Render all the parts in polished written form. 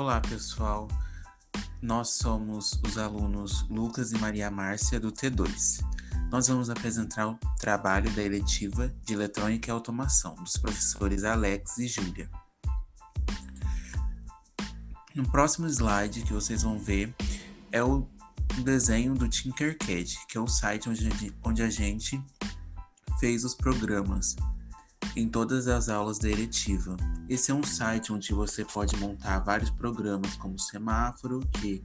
Olá, pessoal. Nós somos os alunos Lucas e Maria Márcia do T2. Nós vamos apresentar o trabalho da eletiva de Eletrônica e Automação, dos professores Alex e Júlia. No próximo slide que vocês vão ver é o desenho do Tinkercad, que é o site onde a gente fez os programas em todas as aulas da eletiva. Esse é um site onde você pode montar vários programas, como o semáforo, que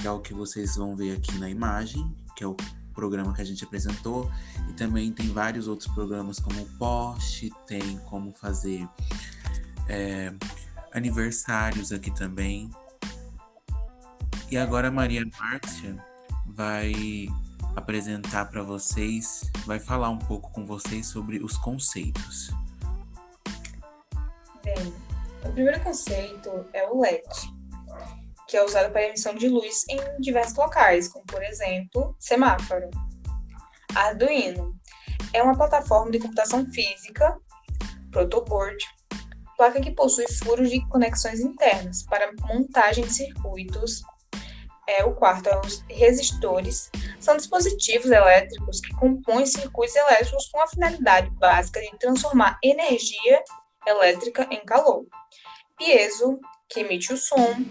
é o que vocês vão ver aqui na imagem, que é o programa que a gente apresentou, e também tem vários outros programas como o poste, tem como fazer aniversários aqui também. E agora a Maria Márcia vai apresentar para vocês, vai falar um pouco com vocês sobre os conceitos. Bem, o primeiro conceito é o LED, que é usado para emissão de luz em diversos locais, como por exemplo, semáforo. Arduino é uma plataforma de computação física, protoboard, placa que possui furos de conexões internas para montagem de circuitos. O quarto é os resistores, são dispositivos elétricos que compõem circuitos elétricos com a finalidade básica de transformar energia elétrica em calor. Piezo, que emite o som.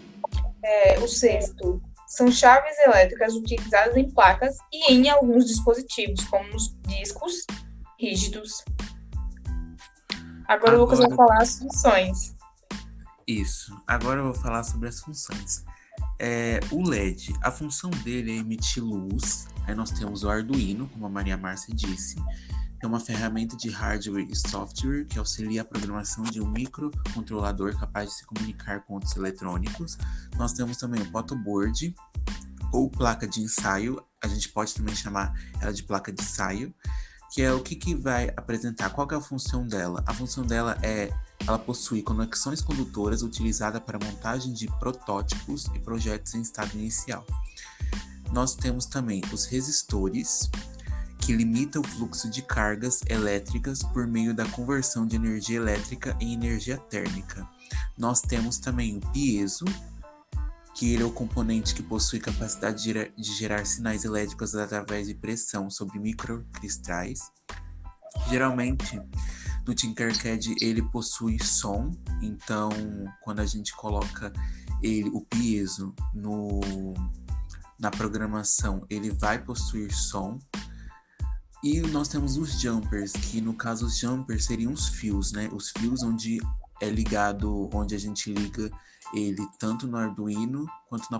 O sexto são chaves elétricas utilizadas em placas e em alguns dispositivos, como nos discos rígidos. Agora o Lucas vai falar as funções. Isso, agora eu vou falar sobre as funções. O LED, a função dele é emitir luz. Aí nós temos o Arduino, como a Maria Márcia disse, é uma ferramenta de hardware e software que auxilia a programação de um microcontrolador capaz de se comunicar com outros eletrônicos. Nós temos também o protoboard, ou placa de ensaio, a gente pode também chamar ela de placa de ensaio, que é o que vai apresentar, qual que é a função dela? A função dela ela possui conexões condutoras utilizadas para montagem de protótipos e projetos em estado inicial. Nós temos também os resistores, que limita o fluxo de cargas elétricas por meio da conversão de energia elétrica em energia térmica. Nós temos também o piezo, que ele é o componente que possui capacidade de gerar sinais elétricos através de pressão sobre microcristais. Geralmente, no Tinkercad ele possui som, então quando a gente coloca o piezo na programação, ele vai possuir som. E nós temos os jumpers, que no caso os jumpers seriam os fios, né? Os fios onde a gente liga ele tanto no Arduino quanto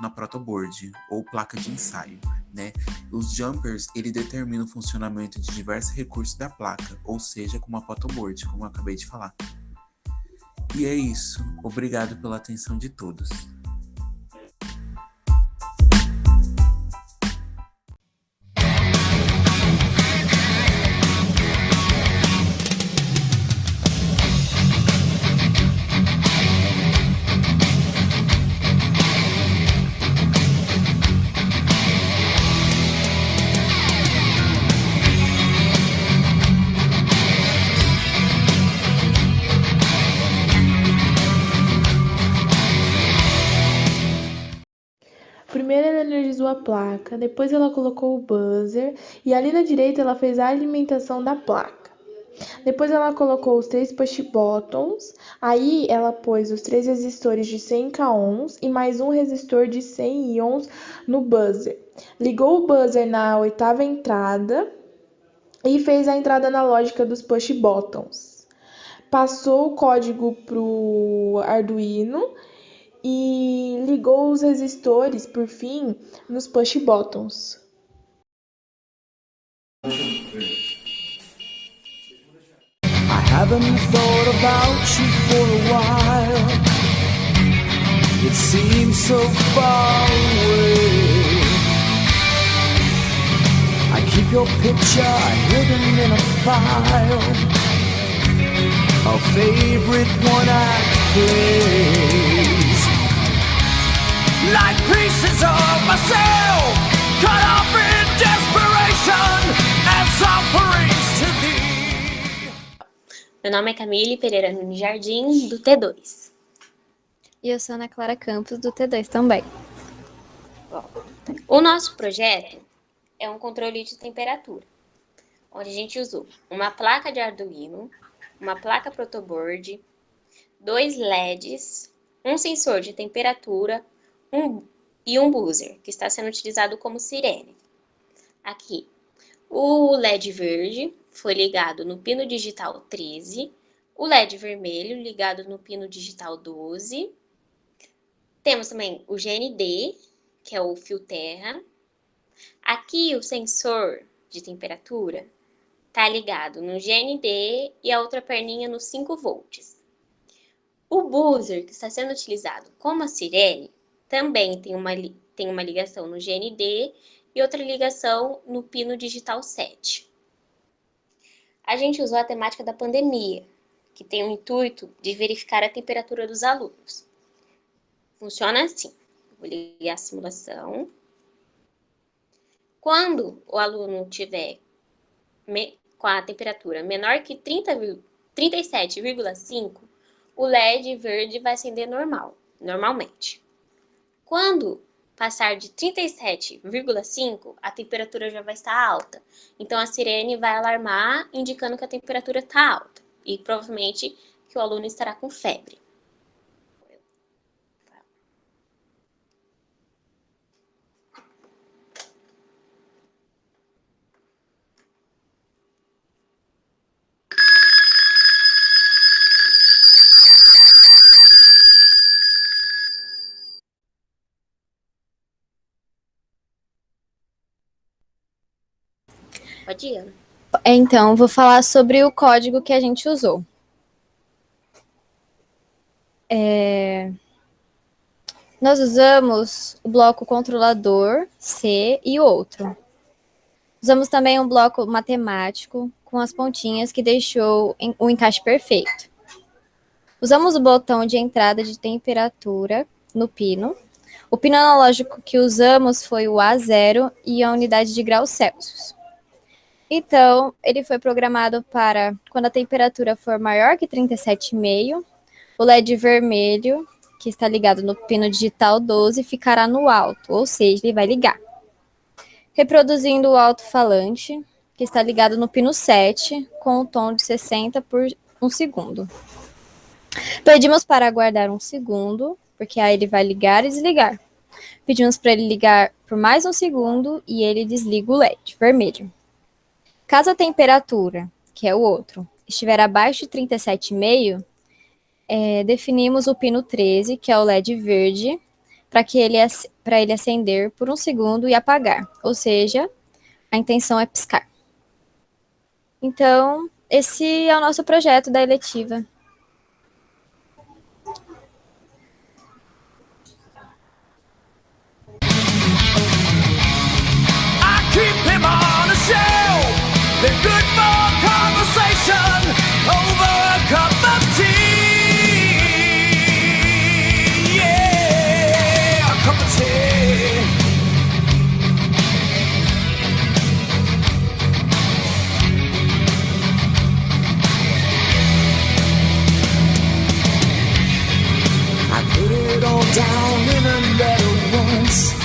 na protoboard, ou placa de ensaio, né? Os jumpers, ele determina o funcionamento de diversos recursos da placa, ou seja, como a protoboard, como eu acabei de falar. E é isso. Obrigado pela atenção de todos. Primeiro ela energizou a placa, depois ela colocou o buzzer e ali na direita ela fez a alimentação da placa. Depois ela colocou os 3 push buttons, aí ela pôs os 3 resistores de 100 k-ohms e mais um resistor de 100 ohms no buzzer. Ligou o buzzer na 8ª entrada e fez a entrada analógica dos push buttons. Passou o código para o Arduino e ligou os resistores, por fim, nos push buttons. I haven't thought about you for a while. It seems so far away. I keep your picture hidden in a file, a favorite one-act plays, like pieces of myself, cut off in desperation as offerings to thee. Meu nome é Camille Pereira Nunes Jardim, do T2. E eu sou Ana Clara Campos, do T2 também. Bom, o nosso projeto é um controle de temperatura, onde a gente usou uma placa de Arduino, uma placa protoboard, 2 LEDs, um sensor de temperatura e um buzzer, que está sendo utilizado como sirene. Aqui, o LED verde foi ligado no pino digital 13, o LED vermelho ligado no pino digital 12. Temos também o GND, que é o fio terra. Aqui o sensor de temperatura está ligado no GND e a outra perninha no 5 volts. O buzzer, que está sendo utilizado como a sirene, também tem uma ligação no GND e outra ligação no pino digital 7. A gente usou a temática da pandemia, que tem o intuito de verificar a temperatura dos alunos. Funciona assim. Vou ligar a simulação. Quando o aluno tiver com a temperatura menor que 37,5, o LED verde vai acender normalmente. Quando passar de 37,5, a temperatura já vai estar alta. Então, a sirene vai alarmar, indicando que a temperatura está alta. E provavelmente que o aluno estará com febre. Pode ir. Então, vou falar sobre o código que a gente usou. Nós usamos o bloco controlador, C e outro. Usamos também um bloco matemático com as pontinhas que deixou o encaixe perfeito. Usamos o botão de entrada de temperatura no pino. O pino analógico que usamos foi o A0 e a unidade de graus Celsius. Então, ele foi programado para, quando a temperatura for maior que 37,5, o LED vermelho, que está ligado no pino digital 12, ficará no alto, ou seja, ele vai ligar. Reproduzindo o alto-falante, que está ligado no pino 7, com o tom de 60 por 1 segundo. Pedimos para aguardar 1 segundo, porque aí ele vai ligar e desligar. Pedimos para ele ligar por mais 1 segundo e ele desliga o LED vermelho. Caso a temperatura, que é o outro, estiver abaixo de 37,5, definimos o pino 13, que é o LED verde, para ele acender por 1 segundo e apagar, ou seja, a intenção é piscar. Então, esse é o nosso projeto da eletiva. I keep him on a shelf. They're good for conversation over a cup of tea. Yeah, a cup of tea. I put it all down in a letter once.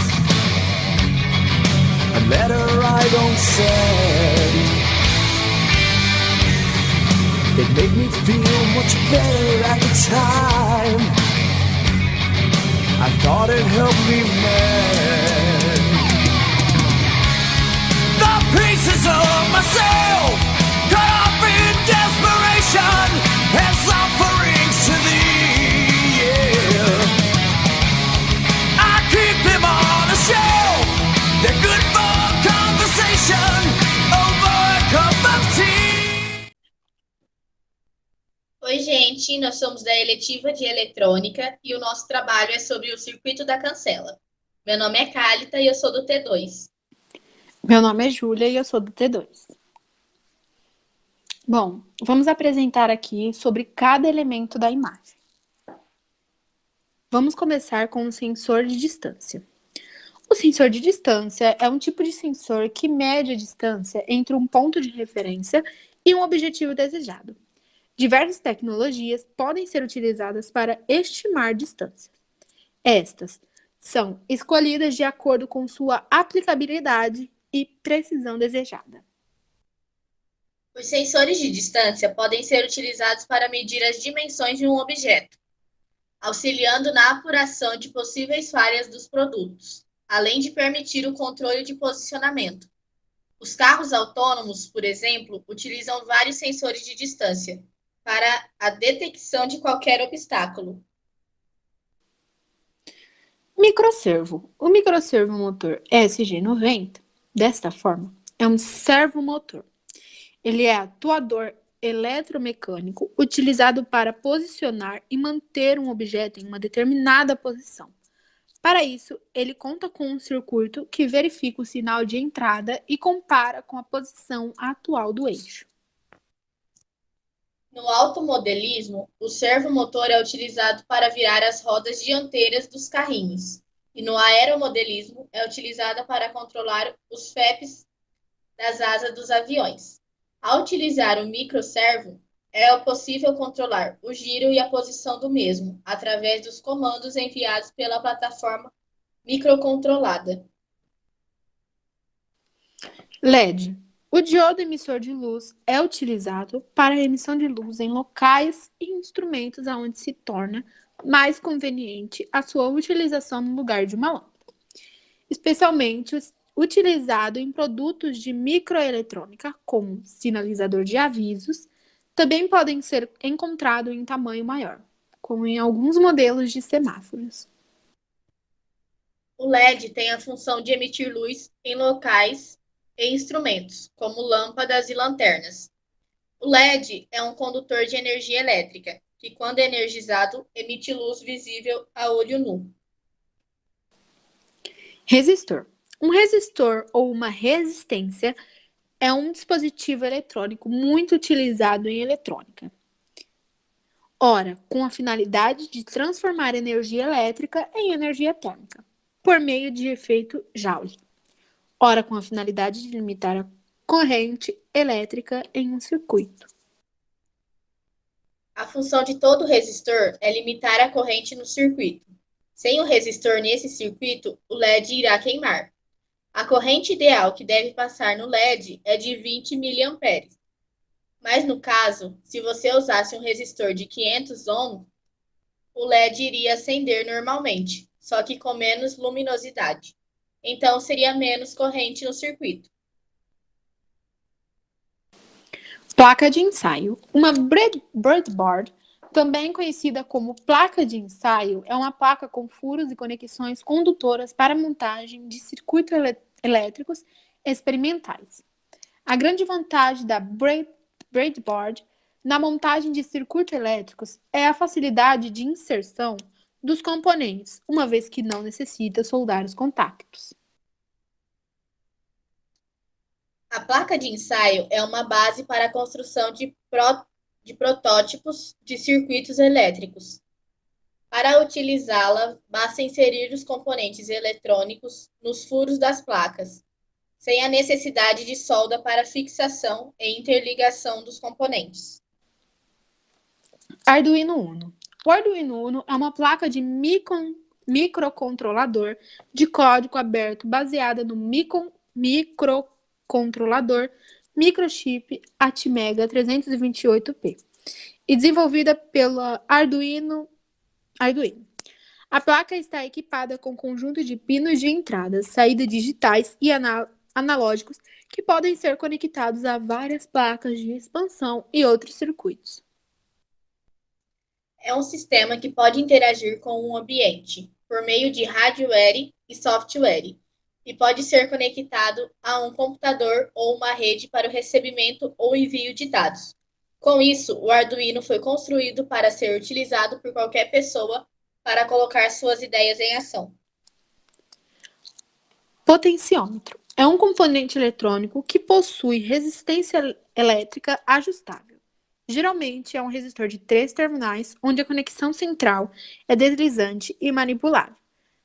A letter I don't send. It made me feel much better at the time. I thought it helped me mend the pieces of myself cut off in desperation as offerings to thee. Yeah, I keep them on a shelf. They're good for conversation over a cup of tea. Oi, gente, nós somos da eletiva de eletrônica e o nosso trabalho é sobre o circuito da cancela. Meu nome é Cálita e eu sou do T2. Meu nome é Júlia e eu sou do T2. Bom, vamos apresentar aqui sobre cada elemento da imagem. Vamos começar com o sensor de distância. O sensor de distância é um tipo de sensor que mede a distância entre um ponto de referência e um objetivo desejado. Diversas tecnologias podem ser utilizadas para estimar distâncias. Estas são escolhidas de acordo com sua aplicabilidade e precisão desejada. Os sensores de distância podem ser utilizados para medir as dimensões de um objeto, auxiliando na apuração de possíveis falhas dos produtos, além de permitir o controle de posicionamento. Os carros autônomos, por exemplo, utilizam vários sensores de distância para a detecção de qualquer obstáculo. Microservo. O microservomotor SG90, desta forma, é um servomotor. Ele é atuador eletromecânico utilizado para posicionar e manter um objeto em uma determinada posição. Para isso, ele conta com um circuito que verifica o sinal de entrada e compara com a posição atual do eixo. No automodelismo, o servomotor é utilizado para virar as rodas dianteiras dos carrinhos, e no aeromodelismo é utilizada para controlar os flaps das asas dos aviões. Ao utilizar o microservo, é possível controlar o giro e a posição do mesmo, através dos comandos enviados pela plataforma microcontrolada. LED. O diodo emissor de luz é utilizado para a emissão de luz em locais e instrumentos onde se torna mais conveniente a sua utilização no lugar de uma lâmpada, especialmente utilizado em produtos de microeletrônica, como sinalizador de avisos. Também podem ser encontrados em tamanho maior, como em alguns modelos de semáforos. O LED tem a função de emitir luz em locais e instrumentos, como lâmpadas e lanternas. O LED é um condutor de energia elétrica, que, quando energizado, emite luz visível a olho nu. Resistor. Um resistor ou uma resistência é um dispositivo eletrônico muito utilizado em eletrônica. Ora, com a finalidade de transformar energia elétrica em energia térmica, por meio de efeito Joule. Ora, com a finalidade de limitar a corrente elétrica em um circuito. A função de todo resistor é limitar a corrente no circuito. Sem o resistor nesse circuito, o LED irá queimar. A corrente ideal que deve passar no LED é de 20 mA. Mas no caso, se você usasse um resistor de 500 ohms, o LED iria acender normalmente, só que com menos luminosidade. Então seria menos corrente no circuito. Placa de ensaio. Uma breadboard, também conhecida como placa de ensaio, é uma placa com furos e conexões condutoras para montagem de circuitos elétricos experimentais. A grande vantagem da breadboard na montagem de circuitos elétricos é a facilidade de inserção dos componentes, uma vez que não necessita soldar os contactos. A placa de ensaio é uma base para a construção de protótipos de circuitos elétricos. Para utilizá-la, basta inserir os componentes eletrônicos nos furos das placas, sem a necessidade de solda para fixação e interligação dos componentes. Arduino Uno. O Arduino Uno é uma placa de microcontrolador de código aberto baseada no microcontrolador microchip Atmega 328P e desenvolvida pela Arduino. A placa está equipada com conjunto de pinos de entradas, saídas digitais e analógicos que podem ser conectados a várias placas de expansão e outros circuitos. É um sistema que pode interagir com o ambiente por meio de hardware e software e pode ser conectado a um computador ou uma rede para o recebimento ou envio de dados. Com isso, o Arduino foi construído para ser utilizado por qualquer pessoa para colocar suas ideias em ação. Potenciômetro é um componente eletrônico que possui resistência elétrica ajustável. Geralmente é um resistor de 3 terminais, onde a conexão central é deslizante e manipulável.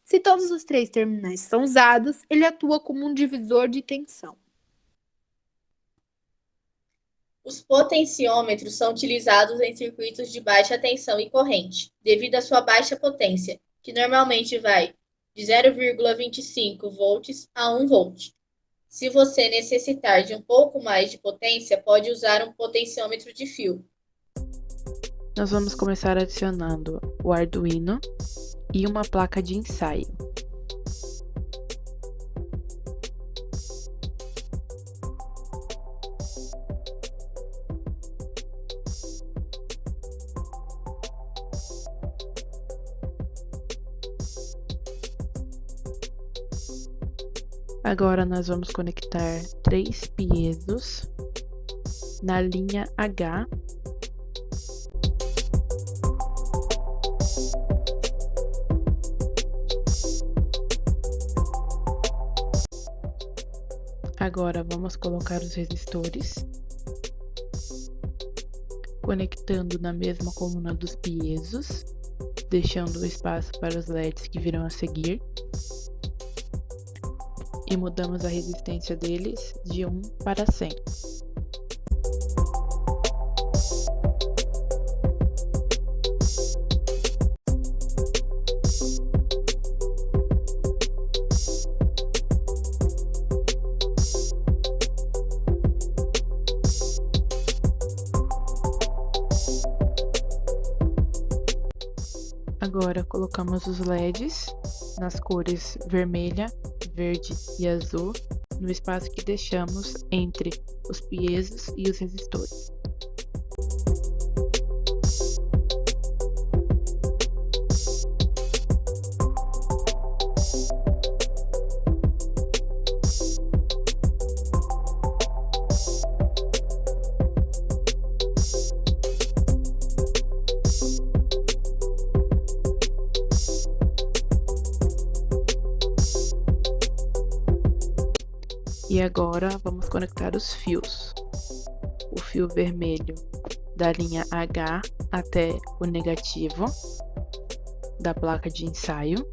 Se todos os 3 terminais são usados, ele atua como um divisor de tensão. Os potenciômetros são utilizados em circuitos de baixa tensão e corrente, devido à sua baixa potência, que normalmente vai de 0,25 volts a 1 volt. Se você necessitar de um pouco mais de potência, pode usar um potenciômetro de fio. Nós vamos começar adicionando o Arduino e uma placa de ensaio. Agora nós vamos conectar 3 piesos na linha H. Agora vamos colocar os resistores, conectando na mesma coluna dos piesos, deixando o espaço para os LEDs que virão a seguir. E mudamos a resistência deles de 1 para 100. Agora colocamos os LEDs nas cores vermelha, verde e azul no espaço que deixamos entre os piesos e os resistores. E agora vamos conectar os fios. O fio vermelho da linha H até o negativo da placa de ensaio.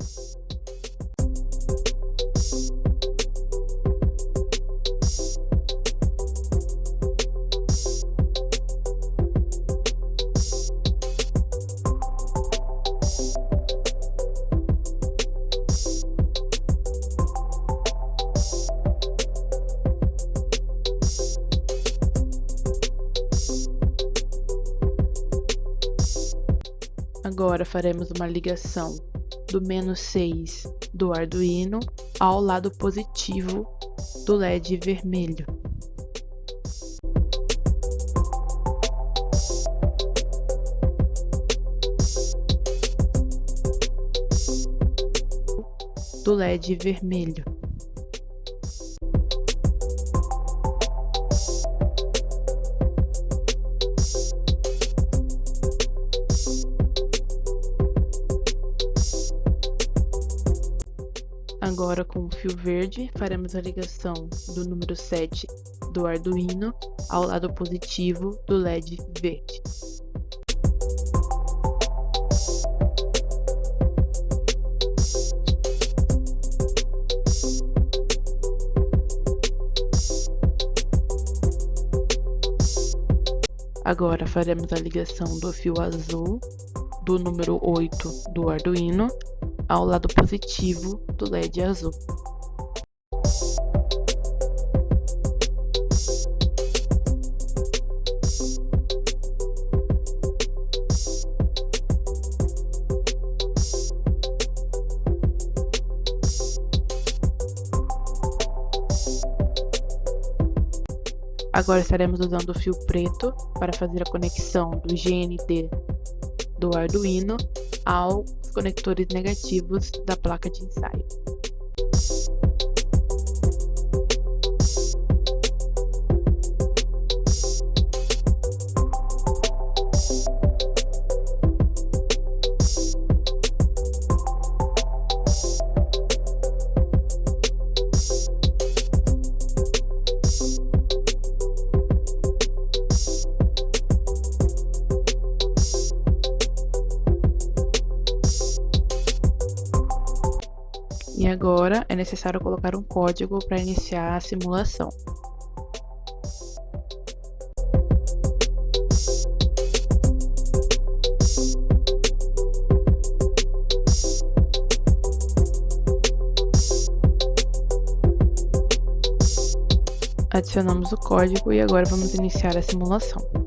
Agora faremos uma ligação do -6 do Arduino ao lado positivo do LED vermelho. Do LED vermelho. Agora, com o fio verde, faremos a ligação do número 7 do Arduino ao lado positivo do LED verde. Agora faremos a ligação do fio azul do número 8 do Arduino ao lado positivo do LED azul. Agora estaremos usando o fio preto para fazer a conexão do GND do Arduino aos conectores negativos da placa de ensaio. E agora é necessário colocar um código para iniciar a simulação. Adicionamos o código e agora vamos iniciar a simulação.